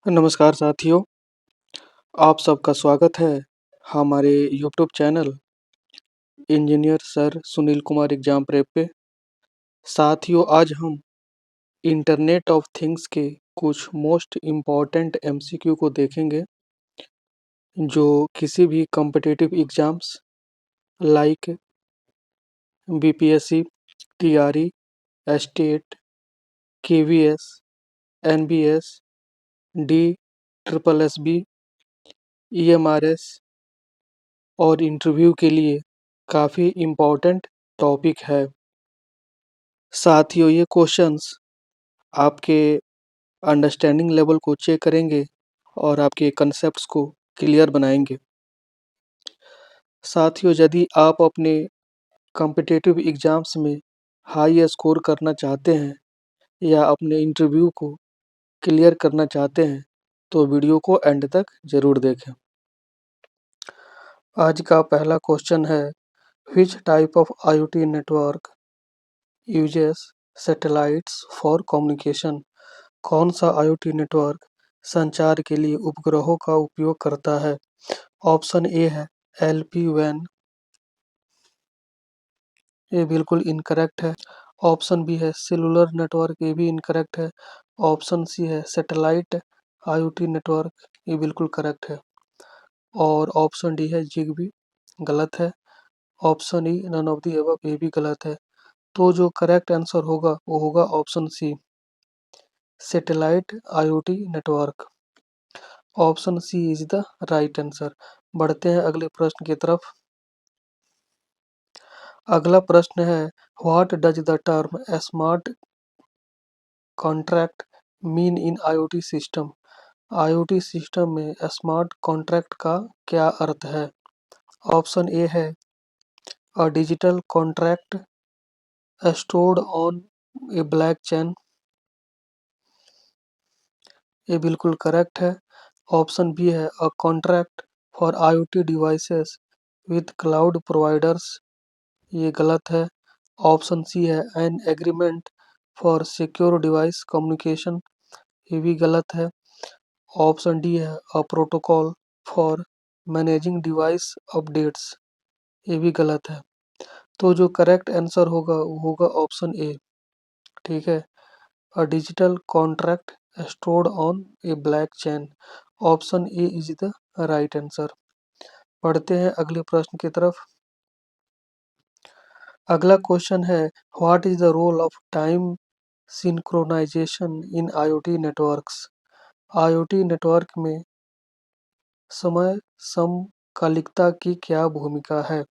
नमस्कार साथियों, आप सबका स्वागत है हमारे YouTube channel engineer sir Sunil Kumar exam prep पे। साथियों, आज हम इंटरनेट ऑफ थिंग्स के कुछ मोस्ट इम्पॉर्टेंट एमसीक्यू को देखेंगे जो किसी भी competitive exams like BPSC, TRE, estate, KVS, NBS, D triple SB, EMRS और इंटरव्यू के लिए काफ़ी इम्पोर्टेंट टॉपिक है। साथियों, ये क्वेश्चंस आपके अंडरस्टैंडिंग लेवल को चेक करेंगे और आपके कंसेप्ट्स को क्लियर बनाएंगे। साथियों, यदि आप अपने कॉम्पिटिटिव एग्जाम्स में हाई स्कोर करना चाहते हैं या अपने इंटरव्यू को क्लियर करना चाहते हैं तो वीडियो को एंड तक ज़रूर देखें। आज का पहला क्वेश्चन है, which type of IoT network uses satellites for communication? कौन सा आईओटी नेटवर्क संचार के लिए उपग्रहों का उपयोग करता है? ऑप्शन ए है LPWAN, ये बिल्कुल इनकरेक्ट है। ऑप्शन बी है सेलुलर नेटवर्क, ये भी इनकरेक्ट है। ऑप्शन सी है सैटेलाइट आईओटी नेटवर्क, ये बिल्कुल करेक्ट है। और ऑप्शन डी है जिगबी, गलत है। Option E none of the above, ये भी गलत है। तो जो करेक्ट आंसर होगा वो होगा option C, satellite IoT network. Option C is the right answer. बढ़ते हैं अगले प्रश्न की तरफ। अगला प्रश्न है, what does the term smart contract mean in IoT system? IoT system में स्मार्ट कॉन्ट्रैक्ट का क्या अर्थ है? ऑप्शन ए है a digital contract stored on a blockchain, ये बिल्कुल करेक्ट है। ऑप्शन बी है a contract for IoT devices with cloud providers, ये गलत है। ऑप्शन सी है an agreement for secure device communication, ये भी गलत है। ऑप्शन डी है a protocol for managing device updates, ये भी गलत है। तो जो करेक्ट आंसर होगा वो होगा ऑप्शन ए, ठीक है, a digital contract stored on a blockchain. Option A is the right answer. पढ़ते हैं अगले प्रश्न की तरफ। अगला क्वेश्चन है, what is the role of time synchronization in IoT networks? IoT network में समय समकालिकता की क्या भूमिका है?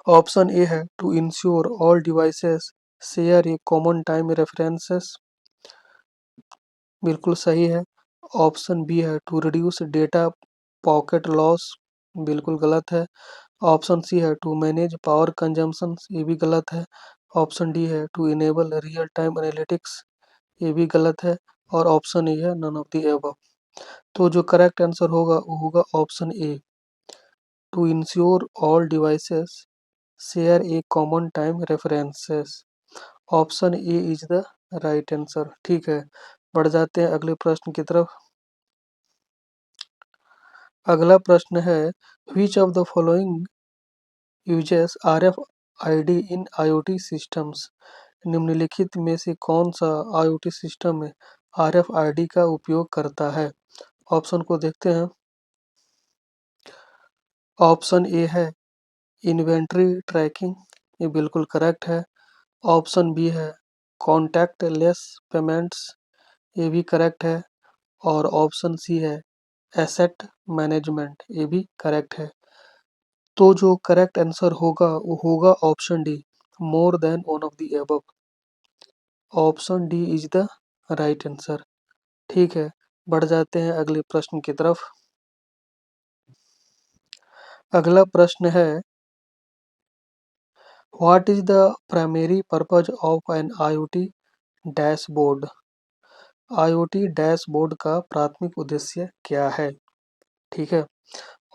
ऑप्शन ए है to ensure all devices share a common time references, बिल्कुल सही है। ऑप्शन बी है to reduce data packet loss, बिल्कुल गलत है। ऑप्शन सी है टू मैनेज पावर कंजम्पशन, ये भी गलत है। ऑप्शन डी है to enable real time analytics, ये भी गलत है। और ऑप्शन ए है नन ऑफ द एबव। तो जो करेक्ट आंसर होगा वो होगा option A, to ensure all devices share a common time references. Option A is the right answer, ठीक है। बढ़ जाते हैं अगले प्रश्न की तरफ। अगला प्रश्न है, which of the following uses RFID in IoT systems? निम्नलिखित में से कौन सा IoT सिस्टम में RFID का उपयोग करता है? ऑप्शन को देखते हैं। ऑप्शन ए है इन्वेंट्री ट्रैकिंग, ये बिल्कुल करेक्ट है। ऑप्शन बी है कॉन्टैक्टलेस पेमेंट्स, ये भी करेक्ट है। और ऑप्शन सी है एसेट मैनेजमेंट, ये भी करेक्ट है। तो जो करेक्ट आंसर होगा वो होगा option D, more than one of the above. Option D is the right answer, ठीक है। बढ़ जाते हैं अगले प्रश्न की तरफ। अगला प्रश्न है, what is the primary purpose of an IoT dashboard? IoT dashboard का प्राथमिक उद्देश्य क्या है? ठीक है,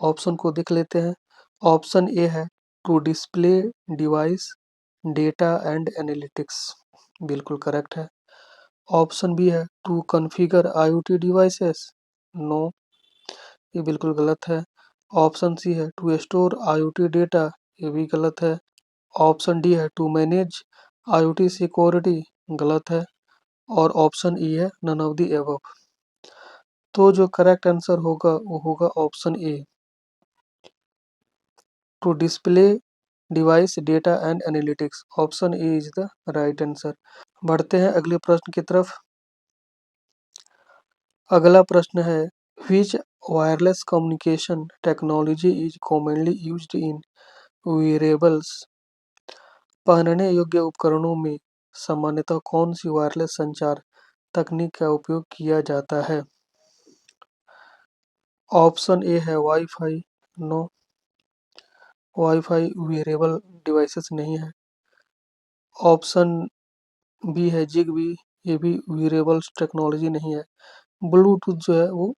ऑप्शन को देख लेते हैं। ऑप्शन ए है to display device data and analytics, बिल्कुल करेक्ट है। ऑप्शन बी है to configure IoT devices, no, ये बिल्कुल गलत है। ऑप्शन सी है टू स्टोर IoT डेटा, ये भी गलत है। ऑप्शन डी है टू मैनेज IoT सिक्योरिटी, गलत है। और ऑप्शन ई है नन ऑफ द एबव। तो जो करेक्ट आंसर होगा वो होगा option A, to display device data and analytics. Option A is the right answer. बढ़ते हैं अगले प्रश्न की तरफ। अगला प्रश्न है which wireless communication technology is commonly used in wearables। पहनने योग्य उपकरणों में सामान्यतः कौन सी वायरलेस संचार तकनीक का उपयोग किया जाता है। ऑप्शन ए है WiFi, no, WiFi wearable devices नहीं है। ऑप्शन बी है जिगबी, ये भी वेरेबल्स टेक्नोलॉजी नहीं है। ब्लूटूथ जो है वो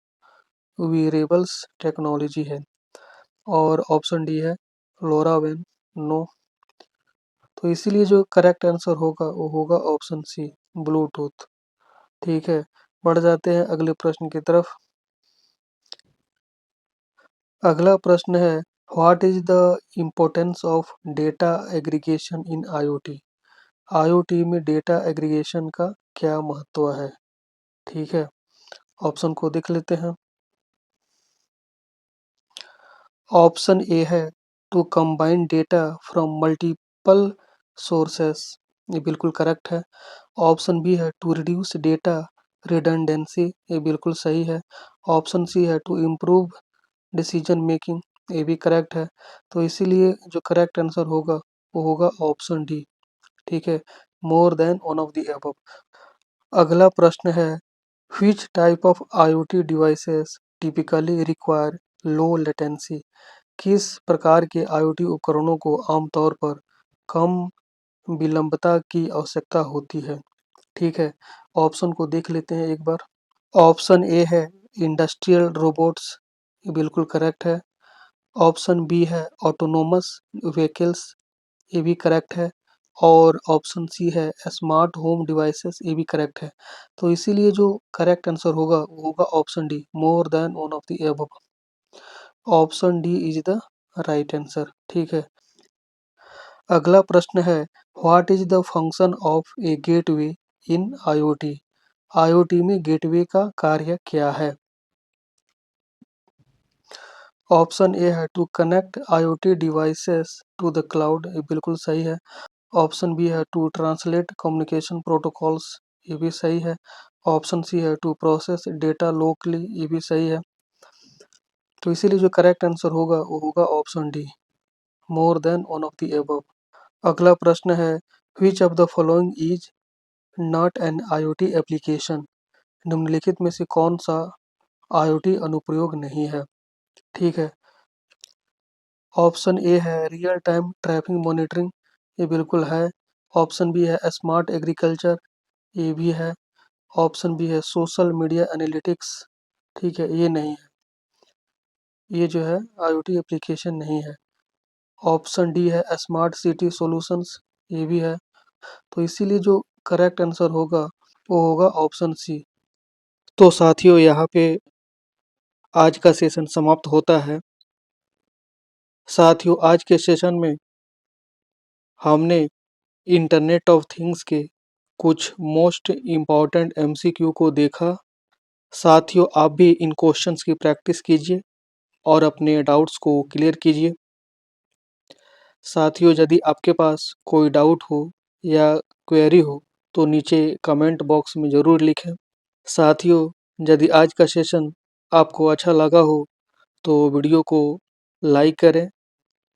वेरेबल्स टेक्नोलॉजी है। और ऑप्शन डी है लोरावेन, नो। तो इसीलिए जो करेक्ट आंसर होगा वो होगा ऑप्शन सी, ब्लूटूथ। ठीक है, बढ़ जाते हैं अगले प्रश्न की तरफ। अगला प्रश्न है what is the importance of data aggregation in IoT। IoT में डेटा एग्रीगेशन का क्या महत्व है। ठीक है, ऑप्शन को देख लेते हैं। ऑप्शन ए है to combine data from multiple sources, ये बिल्कुल करेक्ट है। ऑप्शन बी है टू रिड्यूस डेटा रिडंडेंसी, ये बिल्कुल सही है। ऑप्शन सी है टू इम्प्रूव डिसीजन मेकिंग, ये भी करेक्ट है। तो इसीलिए जो करेक्ट आंसर होगा वो होगा ऑप्शन डी। ठीक है, मोर than one of the above. अगला प्रश्न है which type of IoT devices typically require low latency. किस प्रकार के IoT उपकरणों को आमतौर पर कम विलंबता की आवश्यकता होती है। ठीक है, ऑप्शन को देख लेते हैं एक बार। ऑप्शन ए है इंडस्ट्रियल रोबोट्स, ये बिल्कुल करेक्ट है। ऑप्शन बी है ऑटोनोमस व्हीकल्स, ये भी करेक्ट है। और ऑप्शन सी है स्मार्ट होम डिवाइसेस, ये भी करेक्ट है। तो इसीलिए जो करेक्ट आंसर होगा वो होगा option D, more than one of the above. Option D is the right answer. ठीक है, अगला प्रश्न है what is the function of a gateway in IoT। IoT में गेटवे का कार्य क्या है। ऑप्शन ए है to connect IoT devices to the cloud, ये बिल्कुल सही है। ऑप्शन बी है टू ट्रांसलेट कम्युनिकेशन प्रोटोकॉल्स, ये भी सही है। ऑप्शन सी है टू प्रोसेस डेटा लोकली, ये भी सही है। तो इसीलिए जो करेक्ट आंसर होगा वो होगा option D, more than one of the above. अगला प्रश्न है which of the following is not an IoT application. निम्नलिखित में से कौन सा IoT अनुप्रयोग नहीं है। ठीक है, ऑप्शन ए है रियल टाइम ट्रैफिक मॉनिटरिंग, ये बिल्कुल है। ऑप्शन बी है स्मार्ट एग्रीकल्चर, ये भी है। ऑप्शन बी है सोशल मीडिया एनालिटिक्स, ठीक है, ये नहीं है, ये जो है IoT एप्लीकेशन नहीं है। ऑप्शन डी है स्मार्ट सिटी सॉल्यूशंस, ये भी है। तो इसीलिए जो करेक्ट आंसर होगा वो होगा ऑप्शन सी। तो साथियों यहाँ पे आज का सेशन समाप्त होता है। साथियों आज के सेशन में हमने इंटरनेट ऑफ थिंग्स के कुछ मोस्ट इम्पॉर्टेंट MCQ को देखा। साथियों आप भी इन क्वेश्चंस की प्रैक्टिस कीजिए और अपने डाउट्स को क्लियर कीजिए। साथियों यदि आपके पास कोई डाउट हो या क्वेरी हो तो नीचे कमेंट बॉक्स में ज़रूर लिखें। साथियों यदि आज का सेशन आपको अच्छा लगा हो तो वीडियो को लाइक करें,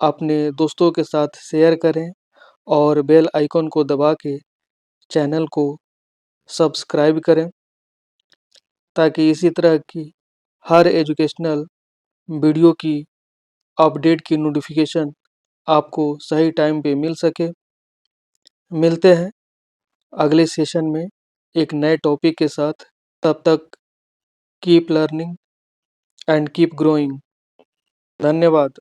अपने दोस्तों के साथ शेयर करें और बेल आइकन को दबा के चैनल को सब्सक्राइब करें ताकि इसी तरह की हर एजुकेशनल वीडियो की अपडेट की नोटिफिकेशन आपको सही टाइम पे मिल सके। मिलते हैं अगले सेशन में एक नए टॉपिक के साथ। तब तक keep learning and keep growing. धन्यवाद।